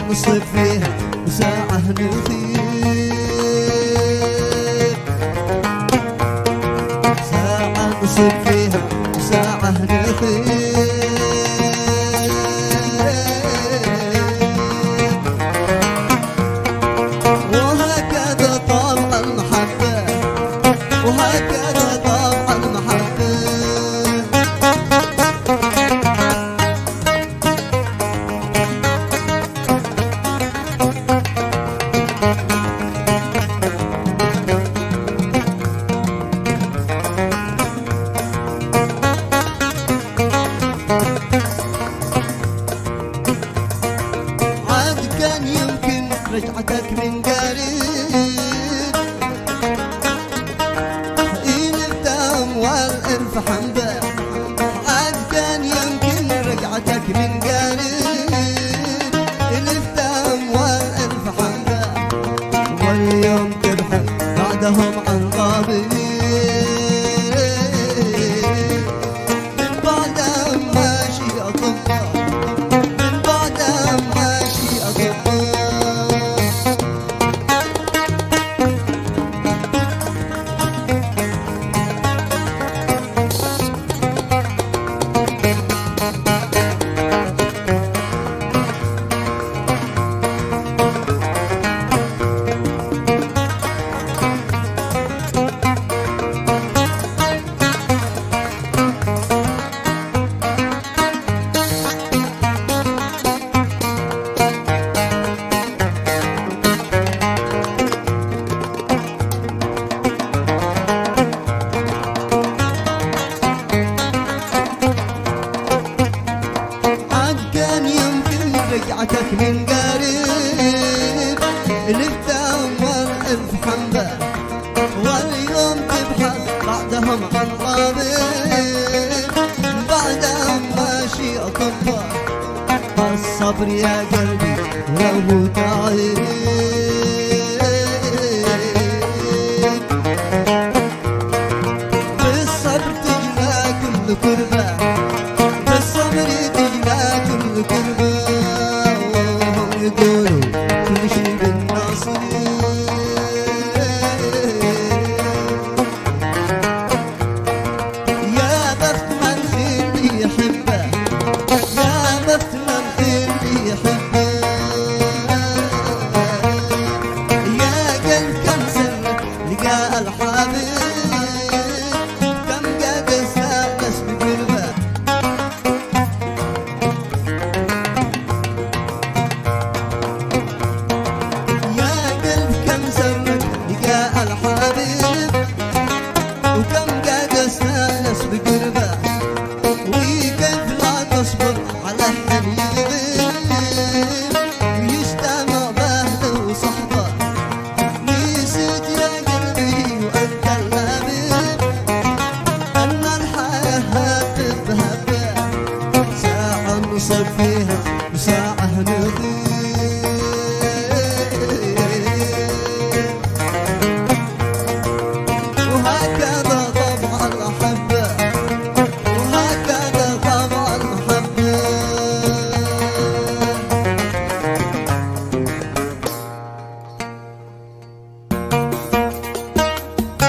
نصب فيها وساعة نخيب، ساعة نصب فيها وساعة نخيب. وهكذا طبع المحبة، وهكذا طبع المحبة. عاد كان يمكن رجعتك من قريب، إلفت أموال ألف حمدة. عاد كان يمكن رجعتك من قريب، إلفت أموال ألف حمدة. واليوم تبحث بعدهم عن غابين، من بعد ماشي أطباء، من بعد ماشي أطباء. رجعتك من قريب، لفت أموال ألف حمدة. واليوم تبحث بعدهم عن غابين، بعدهم ماشي أطباء. الصبر يا قلبي لو هو تعيب، بالصبر تجلى كل كربة، بالصبر تجلى كل كربة. يقولوا كل شي بالنصيب، يا بخت من اللي يحبه، يا بخت من اللي يحبه. يا قلب كم سنة لقى الحبيب، كم قد استانس بقربه. وكم قد استانس بقربه، وكيف لا تصبر على الحبيب، ويجتمع باهله وصحبه. نسيت يا قلبي وانت الحبيب، ان الحياه هبه بهبه. ساعه نصب